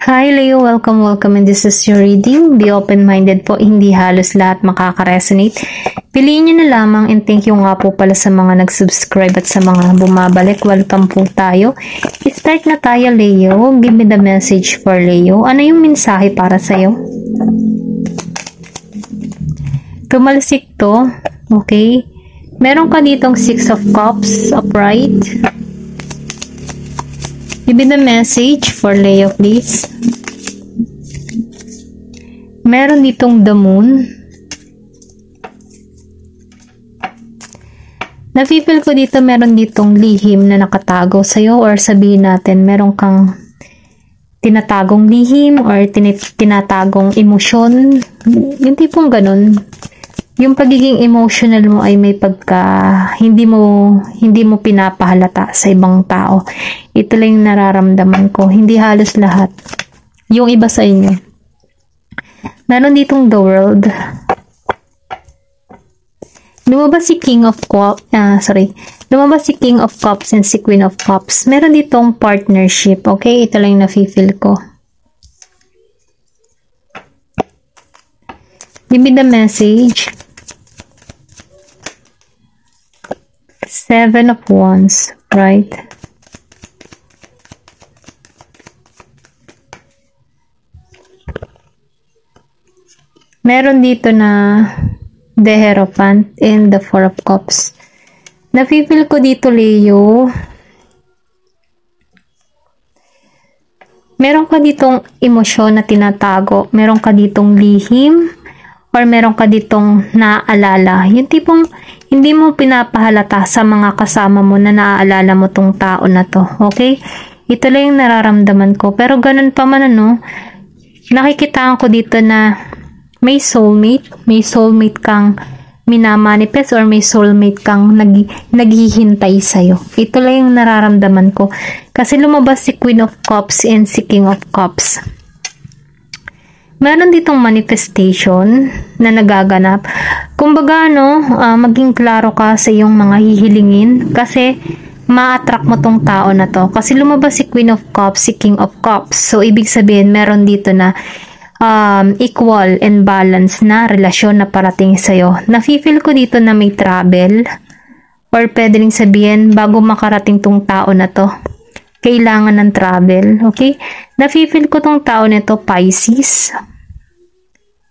Hi Leo, welcome and this is your reading. Be open-minded po, hindi halos lahat makaka-resonate. Piliin nyo na lamang and thank you nga po pala sa mga nag-subscribe at sa mga bumabalik. Welcome po tayo. Start na tayo Leo. Give me the message for Leo. Ano yung mensahe para sa'yo? Tumalsik to. Okay. Meron ka ditong 6 of Cups, upright. Give me the message for Leo, please. Meron ditong the moon. Nafe-feel ko dito meron ditong lihim na nakatago sa'yo, or sabihin natin meron kang tinatagong lihim or tinatagong emosyon. Yung tipong ganun. Yung pagiging emotional mo ay may pagka hindi mo pinapahalata sa ibang tao. Ito lang yung nararamdaman ko. Hindi halos lahat. Yung iba sa inyo. Meron ditong the world. Lumabas si King of Cups. Lumabas si King of Cups and si Queen of Cups. Meron ditong partnership. Okay? Ito lang yung nafe-feel ko. Give me the message. 7 of Wands, right? Meron dito na the Hierophant and the 4 of Cups. Nafe-feel ko dito, Leo. Meron ka ditong emosyon na tinatago. Meron ka ditong lihim. Or meron ka ditong naaalala. Yung tipong hindi mo pinapahalata sa mga kasama mo na naaalala mo tong tao na to. Okay? Ito lang yung nararamdaman ko. Pero ganun pa man ano, nakikitaan ko dito na may soulmate. May soulmate kang minamanifest or may soulmate kang naghihintay sa'yo. Ito lang yung nararamdaman ko. Kasi lumabas si Queen of Cups and si King of Cups. Meron ditong manifestation na nagaganap. Kumbaga, maging klaro ka sa iyong mga hihilingin kasi ma-attract mo tong tao na to. Kasi lumabas si Queen of Cups, si King of Cups. So, ibig sabihin, meron dito na equal and balance na relasyon na parating sa'yo. Nafe-feel ko dito na may travel or pwede rin sabihin, bago makarating tong tao na to, kailangan ng travel, okay? Nafe-feel ko tong tao nito, Pisces.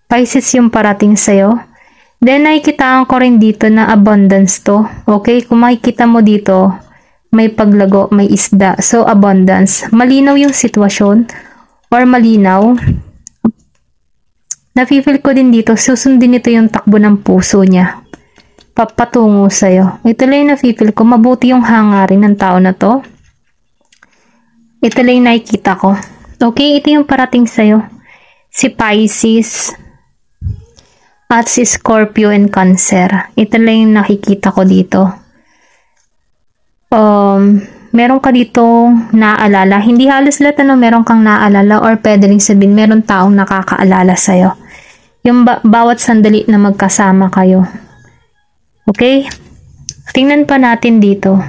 Pisces yung parating sa'yo. Then, nakikitaan ko rin dito na abundance to, okay? Kung makikita mo dito, may paglago, may isda. So, abundance. Malinaw yung sitwasyon or malinaw. Nafe-feel ko din dito, susundin ito yung takbo ng puso niya. Papatungo sa'yo. Ito lang yung nafe-feel ko. Mabuti yung hangarin ng tao na to. Ito lang yung nakikita ko. Okay, ito yung parating sa'yo. Si Pisces at si Scorpio and Cancer. Ito lang yung nakikita ko dito. Meron ka dito naaalala. Hindi halos lahat meron kang naaalala or pwede rin sabihin meron taong nakakaalala sa'yo. Yung bawat sandali na magkasama kayo. Okay? Tingnan pa natin dito.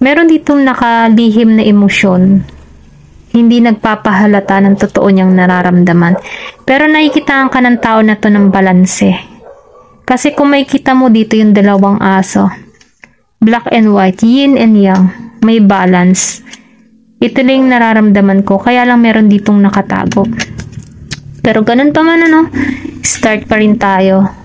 Meron ditong nakalihim na emosyon. Hindi nagpapahalata ng totoo niyang nararamdaman. Pero nakikitaan ka ng tao na to ng balanse. Kasi kung makikita mo dito yung dalawang aso, black and white, yin and yang, may balance. Ito lang yung nararamdaman ko. Kaya lang meron ditong nakatago. Pero ganun pa man start pa rin tayo.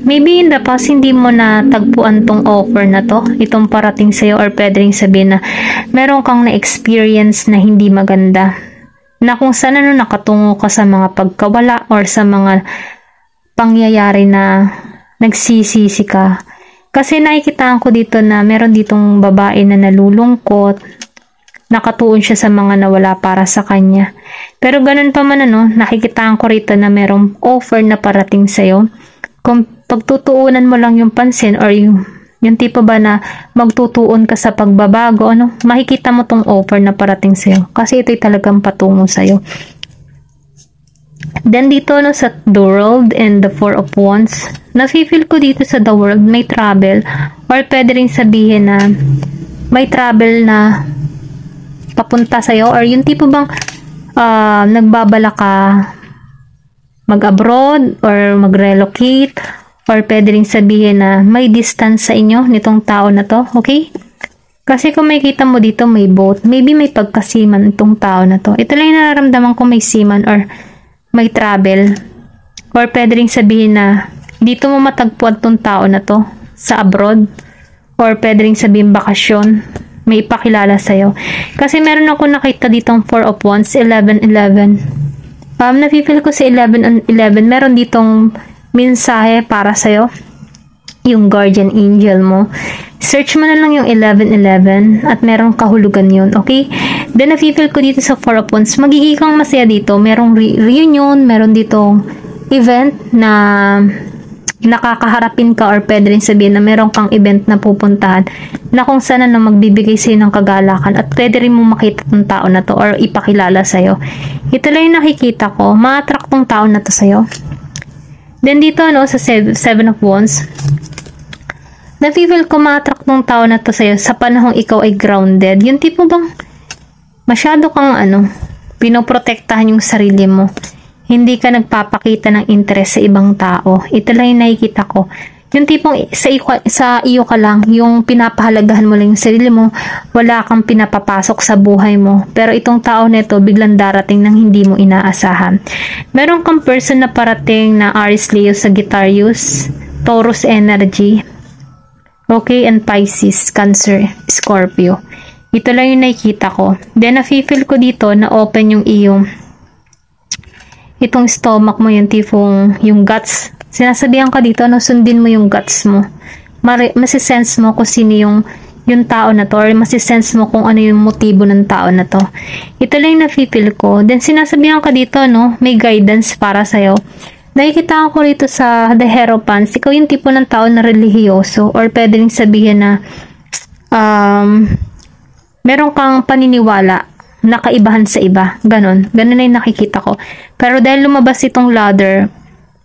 Maybe in the past hindi mo na tagpuan tong offer na to, itong parating sa'yo, or pwede rin sabihin na meron kang na-experience na hindi maganda, na kung saan nakatungo ka sa mga pagkawala or sa mga pangyayari na nagsisisi ka. Kasi nakikitaan ko dito na meron ditong babae na nalulungkot, nakatuon siya sa mga nawala para sa kanya. Pero ganun pa man nakikitaan ko rito na merong offer na parating sa'yo. Kung pagtutuunan mo lang yung pansin or yung tipo ba na magtutuon ka sa pagbabago, makikita mo tong offer na parating sa'yo. Kasi ito'y talagang patungo sa'yo. Then dito sa The World and the 4 of Wands, nafe-feel ko dito sa The World may travel or pwede rin sabihin na may travel na papunta sa'yo, or yung tipo bang nagbabala ka mag-abroad or mag-relocate, or pwede rin sabihin na may distance sa inyo nitong tao na to, okay? Kasi kung makikita mo dito may boat, maybe may pagkasiman itong tao na to. Ito lang yung nararamdaman ko, may seaman or may travel. Or pwede rin sabihin na dito mo matagpuan itong tao na to sa abroad. Or pwede rin sabihin bakasyon, may ipakilala sa'yo. Kasi meron ako nakita ditong 4 of Wands, 11-11. Nafe-feel ko sa 11-11, meron ditong mensahe para sa'yo. Yung guardian angel mo. Search mo na lang yung 11-11 at merong kahulugan yun, okay? Then, nafe-feel ko dito sa 4 of Wands, magiging kang masaya dito. Merong reunion, meron ditong event na nakakaharapin ka, or pwede rin sabihin na meron kang event na pupuntahan na kung saan na magbibigay sa'yo ng kagalakan at pwede rin mo makita tong tao na to or ipakilala sa'yo. Ito lang yung nakikita ko. Ma-attract tong tao na to sa'yo. Then, dito, no, sa 7 of Wands, nafe-feel ko ma-attract ng tao na to sa'yo sa panahong ikaw ay grounded. Yung tipo bang masyado kang pinoprotektahan yung sarili mo. Hindi ka nagpapakita ng interest sa ibang tao. Ito lang yung nakikita ko. Yung tipong sa iyo ka lang, yung pinapahalagahan mo lang yung sarili mo, wala kang pinapapasok sa buhay mo. Pero itong tao nito biglang darating nang hindi mo inaasahan. Meron kang person na parating na Aries, Leo, Sagittarius, Taurus energy. Okay, and Pisces, Cancer, Scorpio. Ito lang yung nakikita ko. Then, nafe-feel ko dito na open yung iyong itong stomach mo, yung tipong yung guts. Sinasabihan ka dito na sundin mo yung guts mo. Masisense mo kung sino yung tao na to, or masisense mo kung ano yung motibo ng tao na to. Ito lang yung nafe-feel ko. Then, sinasabihan ka dito, no, may guidance para sa'yo. Nakikita ko rito sa The Hierophant, ikaw yung tipo ng tao na relihiyoso, or pwede rin sabihin na meron kang paniniwala na kaibahan sa iba. Ganon na yung nakikita ko. Pero dahil lumabas itong ladder,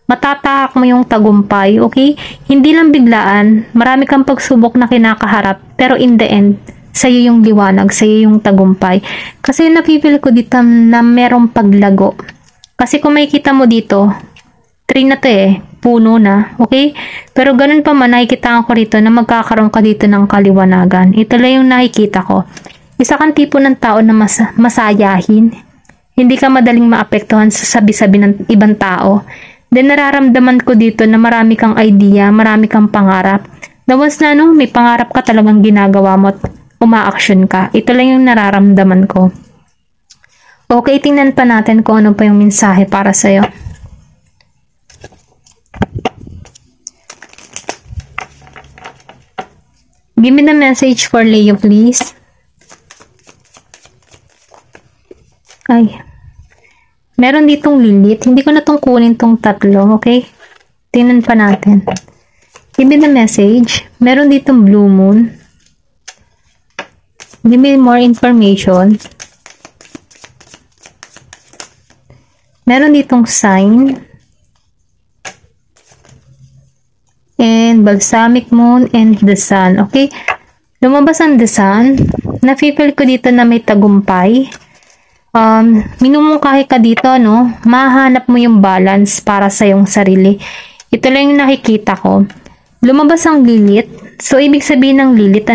matatahak mo yung tagumpay, okay? Hindi lang biglaan, marami kang pagsubok na kinakaharap, pero in the end, sa'yo yung liwanag, sa'yo yung tagumpay. Kasi napipili ko dito na merong paglago. Kasi kung makikita mo dito, tree na to puno na, okay? Pero ganun pa man, nakikita ko rito na magkakaroon ka dito ng kaliwanagan. Ito lang yung nakikita ko. Isa kang tipo ng tao na masayahin. Hindi ka madaling maapektuhan sa sabi-sabi ng ibang tao. Then nararamdaman ko dito na marami kang idea, marami kang pangarap. Na once na may pangarap ka talagang ginagawa mo at uma-action ka. Ito lang yung nararamdaman ko. Okay, tingnan pa natin kung ano pa yung mensahe para sa'yo. Give me the message for Leo, please. Ay. Meron ditong Lilith. Hindi ko na itong kunin itong tatlo, okay? Tingnan pa natin. Give me the message. Meron ditong Blue Moon. Give me more information. Meron ditong Sign. And Balsamic Moon and the Sun. Okay? Lumabas ang the Sun. Nafe-feel ko dito na may tagumpay. Minumungkahi ka dito, no? Mahanap mo yung balance para sa iyong sarili. Ito lang yung nakikita ko. Lumabas ang Lilith. So, ibig sabihin ng Lilith,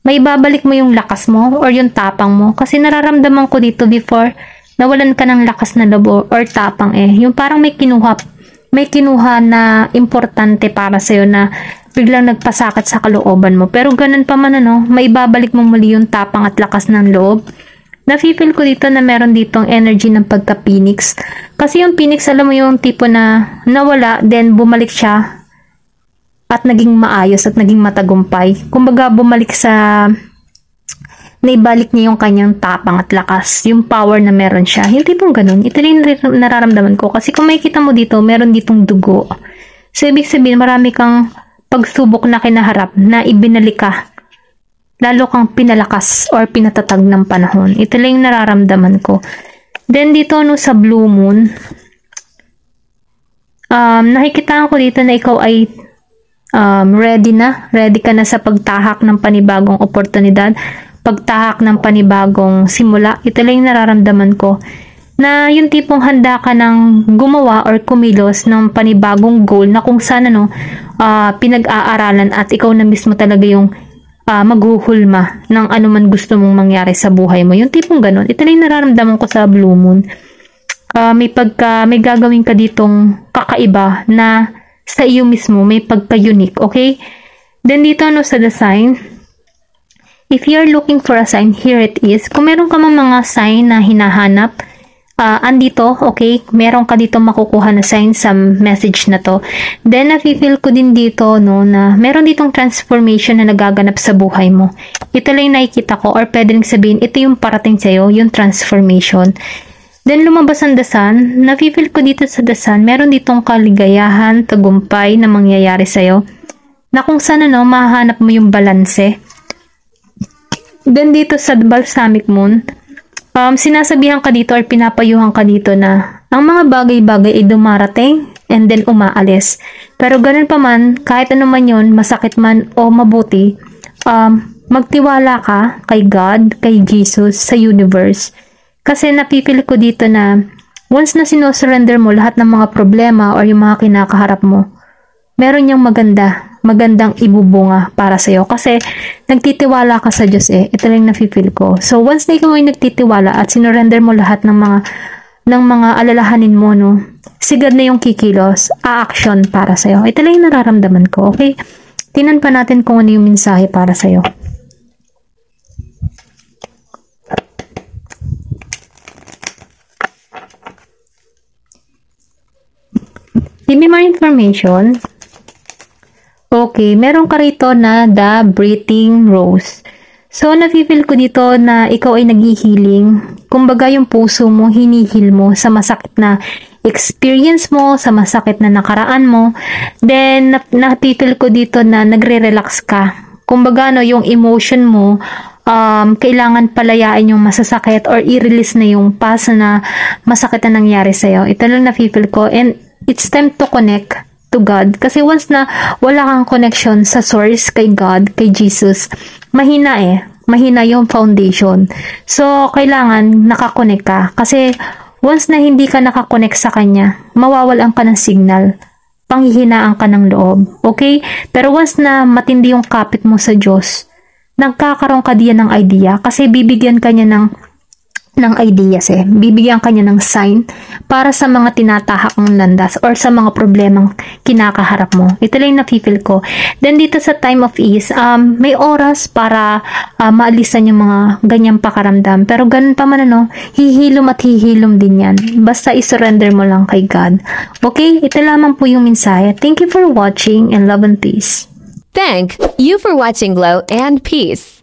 may babalik mo yung lakas mo or yung tapang mo. Kasi nararamdaman ko dito before, nawalan ka ng lakas na loob or tapang Yung parang may kinuha na importante para sa'yo na biglang nagpasakit sa kalooban mo. Pero ganun pa man, may babalik mo muli yung tapang at lakas ng loob. Nafe-feel ko dito na meron ditong energy ng pagka-phoenix. Kasi yung phoenix, alam mo yung tipo na nawala, then bumalik siya at naging maayos at naging matagumpay. Kumbaga, bumalik sa naibalik niya yung kanyang tapang at lakas, yung power na meron siya. Yung tipong ganun. Ito rin nararamdaman ko. Kasi kung makikita mo dito, meron ditong dugo. So, ibig sabihin, marami kang pagsubok na kinaharap na ibinalik ka. Lalo kang pinalakas or pinatatag ng panahon. Ito lang yung nararamdaman ko. Then, dito sa Blue Moon, nakikita ko dito na ikaw ay ready ka na sa pagtahak ng panibagong oportunidad. pagtahak ng panibagong simula. Ito lang yung nararamdaman ko. Na yung tipong handa ka ng gumawa or kumilos ng panibagong goal na kung sana pinag-aaralan at ikaw na mismo talaga yung maghuhulma ng anuman gusto mong mangyari sa buhay mo. Yung tipong ganun. Ito lang yung nararamdaman ko sa Blue Moon. May gagawin ka ditong kakaiba na sa iyo mismo, may pagka-unique, okay? Then dito sa the sign, if you're looking for a sign, here it is. Kung meron ka mga sign na hinahanap, andito, okay? Meron ka dito makukuha na sign sa message na to. Then, nafe-feel ko din dito, na meron ditong transformation na nagaganap sa buhay mo. Ito lang yung nakikita ko, or pwede rin sabihin, ito yung parating sa'yo, yung transformation. Then, lumabas ang dasan. Nafe-feel ko dito sa dasan, meron ditong kaligayahan, tagumpay na mangyayari sa'yo. Na kung sana, mahanap mo yung balanse. Then, dito sa balsamic moon, sinasabihan ka dito or pinapayuhan ka dito na ang mga bagay-bagay ay dumarating and then umaalis. Pero ganun pa man, kahit ano man yun, masakit man o mabuti, magtiwala ka kay God, kay Jesus, sa universe. Kasi napipili ko dito na once na sinosurrender mo lahat ng mga problema or yung mga kinakaharap mo, meron yung magandang ibubunga para sa'yo. Kasi nagtitiwala ka sa Diyos Ito lang nafe-feel ko. So, once na ikaw ay nagtitiwala at sinurrender mo lahat ng mga alalahanin mo, sigad na yung kikilos, a-action para sa'yo. Ito lang yung nararamdaman ko, okay? Tingnan pa natin kung ano yung mensahe para sa'yo. Give me more information. Okay, meron ka rito na the breathing rose. So, nafe-feel ko dito na ikaw ay nag-healing. Kumbaga yung puso mo, hinihil mo sa masakit na experience mo, sa masakit na nakaraan mo. Then, nafe-feel ko dito na nagre-relax ka. Kumbaga, yung emotion mo, kailangan palayain yung masasakit or i-release na yung past na masakit na nangyari sa'yo. Ito lang nafe-feel ko. And it's time to connect to God. Kasi once na wala kang connection sa source, kay God, kay Jesus, mahina mahina yung foundation. So, kailangan nakakonect ka. Kasi once na hindi ka nakakonect sa Kanya, mawawalan ka ng signal. Panghihinaan ka ng loob. Okay? Pero once na matindi yung kapit mo sa Diyos, nagkakaroon ka diyan ng idea. Kasi bibigyan ka niya ng ideas Bibigyan ka niya ng sign para sa mga tinatahak ng landas or sa mga problemang kinakaharap mo. Ito lang yung nafe-feel ko. Then dito sa time of ease, may oras para maalisan yung mga ganyang pakaramdam. Pero ganun pa man hihilom at hihilom din yan. Basta isurrender mo lang kay God. Okay? Ito lamang po yung mensahe. Thank you for watching and love and peace. Thank you for watching Glow and Peace.